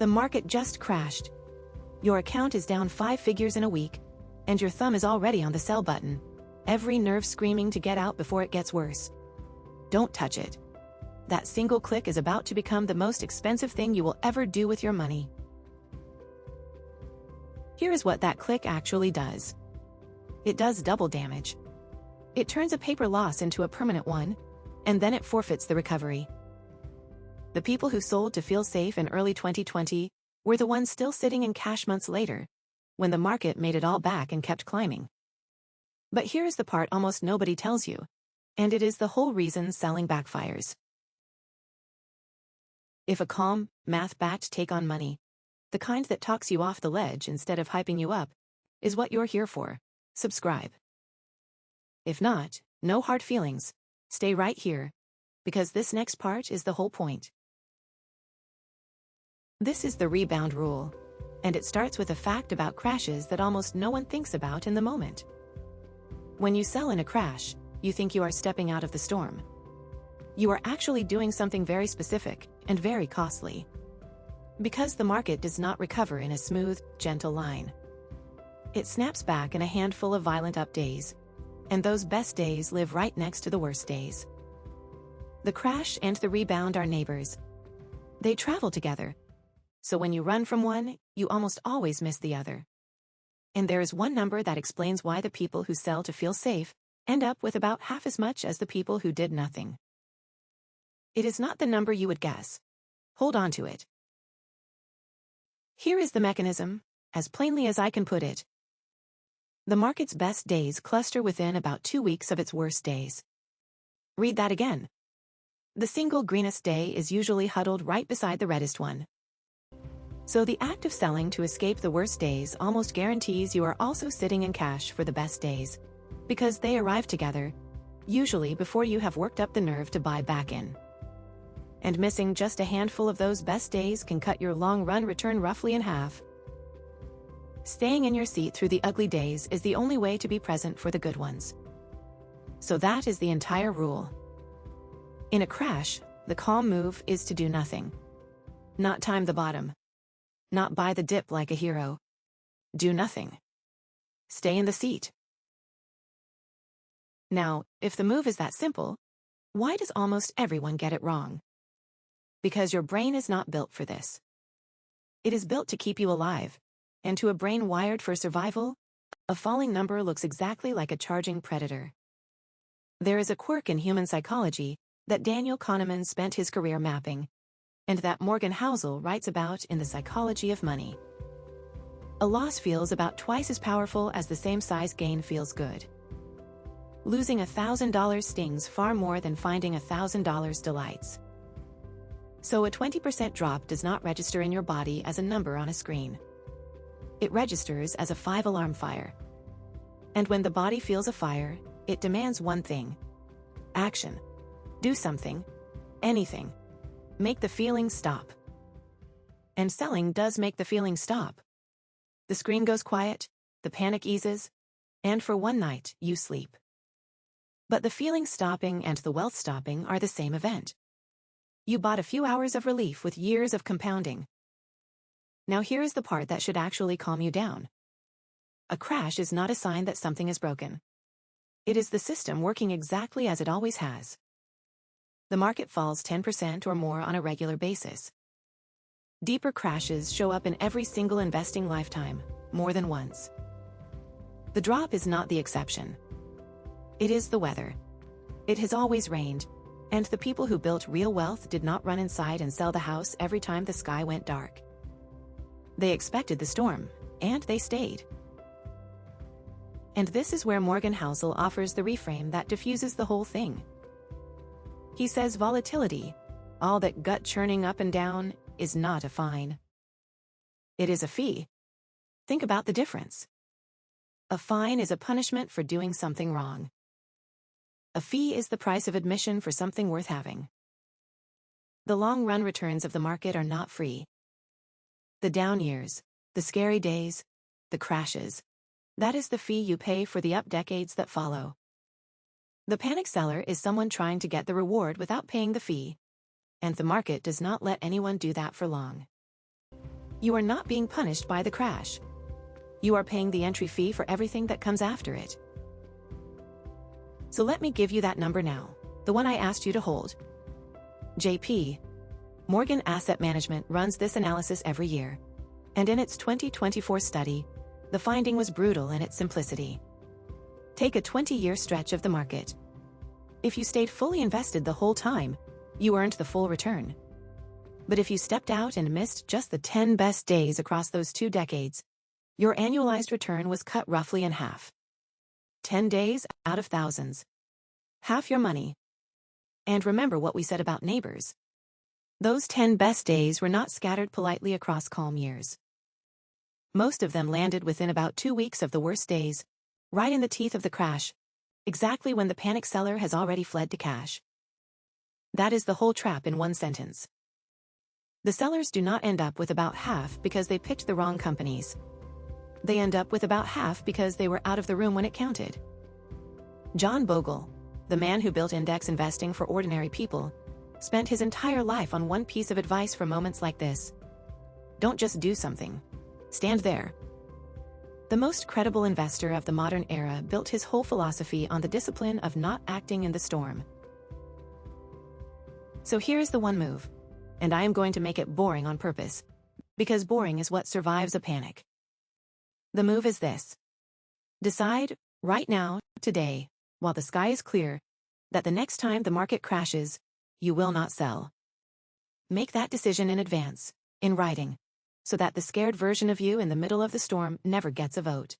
The market just crashed. Your account is down 5 figures in a week, and your thumb is already on the sell button, every nerve screaming to get out before it gets worse. Don't touch it. That single click is about to become the most expensive thing you will ever do with your money. Here is what that click actually does. It does double damage. It turns a paper loss into a permanent one, and then it forfeits the recovery. The people who sold to feel safe in early 2020 were the ones still sitting in cash months later, when the market made it all back and kept climbing. But here is the part almost nobody tells you, and it is the whole reason selling backfires. If a calm, math-backed take on money, the kind that talks you off the ledge instead of hyping you up, is what you're here for, subscribe. If not, no hard feelings, stay right here, because this next part is the whole point. This is the rebound rule, and it starts with a fact about crashes that almost no one thinks about in the moment. When you sell in a crash, you think you are stepping out of the storm. You are actually doing something very specific and very costly. Because the market does not recover in a smooth, gentle line. It snaps back in a handful of violent up days, and those best days live right next to the worst days. The crash and the rebound are neighbors. They travel together. So when you run from one, you almost always miss the other. And there is one number that explains why the people who sell to feel safe end up with about half as much as the people who did nothing. It is not the number you would guess. Hold on to it. Here is the mechanism, as plainly as I can put it. The market's best days cluster within about 2 weeks of its worst days. Read that again. The single greenest day is usually huddled right beside the reddest one. So the act of selling to escape the worst days almost guarantees you are also sitting in cash for the best days, because they arrive together, usually before you have worked up the nerve to buy back in. And missing just a handful of those best days can cut your long-run return roughly in half. Staying in your seat through the ugly days is the only way to be present for the good ones. So that is the entire rule. In a crash, the calm move is to do nothing. Not time the bottom. Not buy the dip like a hero. Do nothing. Stay in the seat. Now, if the move is that simple, why does almost everyone get it wrong? Because your brain is not built for this. It is built to keep you alive, and to a brain wired for survival, a falling number looks exactly like a charging predator. There is a quirk in human psychology that Daniel Kahneman spent his career mapping, and that Morgan Housel writes about in The Psychology of Money. A loss feels about twice as powerful as the same size gain feels good. Losing $1,000 stings far more than finding $1,000 delights. So a 20% drop does not register in your body as a number on a screen. It registers as a 5-alarm fire. And when the body feels a fire, it demands one thing. Action. Do something. Anything. Make the feeling stop. And selling does make the feeling stop. The screen goes quiet, the panic eases, and for one night, you sleep. But the feeling stopping and the wealth stopping are the same event. You bought a few hours of relief with years of compounding. Now here is the part that should actually calm you down. A crash is not a sign that something is broken. It is the system working exactly as it always has. The market falls 10% or more on a regular basis. Deeper crashes show up in every single investing lifetime, more than once. The drop is not the exception. It is the weather. It has always rained, and the people who built real wealth did not run inside and sell the house every time the sky went dark. They expected the storm, and they stayed. And this is where Morgan Housel offers the reframe that diffuses the whole thing. He says volatility, all that gut churning up and down, is not a fine. It is a fee. Think about the difference. A fine is a punishment for doing something wrong. A fee is the price of admission for something worth having. The long-run returns of the market are not free. The down years, the scary days, the crashes, that is the fee you pay for the up decades that follow. The panic seller is someone trying to get the reward without paying the fee, and the market does not let anyone do that for long. You are not being punished by the crash. You are paying the entry fee for everything that comes after it. So let me give you that number now, the one I asked you to hold. JP Morgan Asset Management runs this analysis every year, and in its 2024 study, the finding was brutal in its simplicity. Take a 20-year stretch of the market. If you stayed fully invested the whole time, you earned the full return. But if you stepped out and missed just the 10 best days across those 2 decades, your annualized return was cut roughly in half. 10 days out of thousands. Half your money. And remember what we said about neighbors. Those 10 best days were not scattered politely across calm years. Most of them landed within about 2 weeks of the worst days, right in the teeth of the crash, exactly when the panic seller has already fled to cash. That is the whole trap in one sentence. The sellers do not end up with about half because they picked the wrong companies. They end up with about half because they were out of the room when it counted. John Bogle, the man who built index investing for ordinary people, spent his entire life on one piece of advice for moments like this. Don't just do something. Stand there. The most credible investor of the modern era built his whole philosophy on the discipline of not acting in the storm. So here is the one move, and I am going to make it boring on purpose, because boring is what survives a panic. The move is this. Decide, right now, today, while the sky is clear, that the next time the market crashes, you will not sell. Make that decision in advance, in writing, so that the scared version of you in the middle of the storm never gets a vote.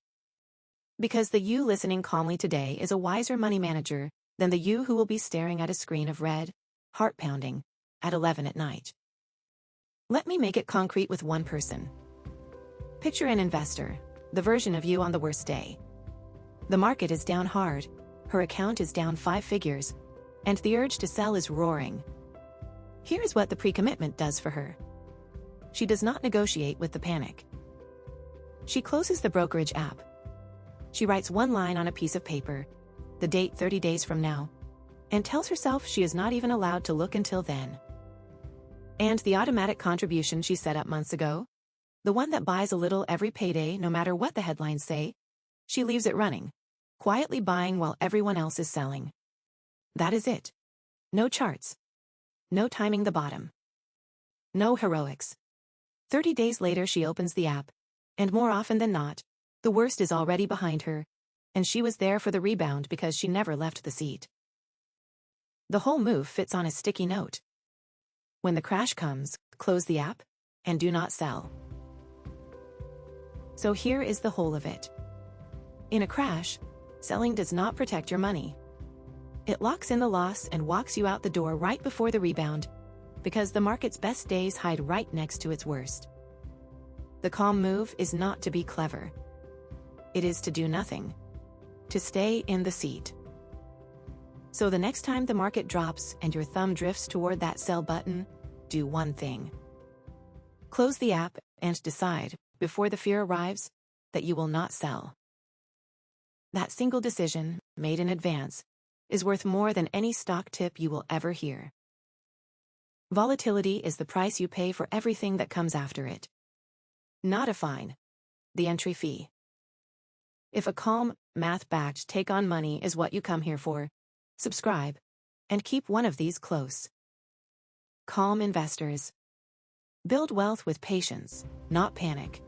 Because the you listening calmly today is a wiser money manager than the you who will be staring at a screen of red, heart-pounding, at 11 at night. Let me make it concrete with one person. Picture an investor, the version of you on the worst day. The market is down hard, her account is down 5 figures, and the urge to sell is roaring. Here's what the pre-commitment does for her. She does not negotiate with the panic. She closes the brokerage app. She writes one line on a piece of paper, the date 30 days from now, and tells herself she is not even allowed to look until then. And the automatic contribution she set up months ago, the one that buys a little every payday no matter what the headlines say, she leaves it running, quietly buying while everyone else is selling. That is it. No charts. No timing the bottom. No heroics. 30 days later she opens the app, and more often than not, the worst is already behind her, and she was there for the rebound because she never left the seat. The whole move fits on a sticky note. When the crash comes, close the app, and do not sell. So here is the whole of it. In a crash, selling does not protect your money. It locks in the loss and walks you out the door right before the rebound, because the market's best days hide right next to its worst. The calm move is not to be clever. It is to do nothing. To stay in the seat. So the next time the market drops and your thumb drifts toward that sell button, do one thing. Close the app and decide, before the fear arrives, that you will not sell. That single decision, made in advance, is worth more than any stock tip you will ever hear. Volatility is the price you pay for everything that comes after it. Not a fine. The entry fee. If a calm, math-backed take on money is what you come here for, subscribe, and keep one of these close. Calm investors. Build wealth with patience, not panic.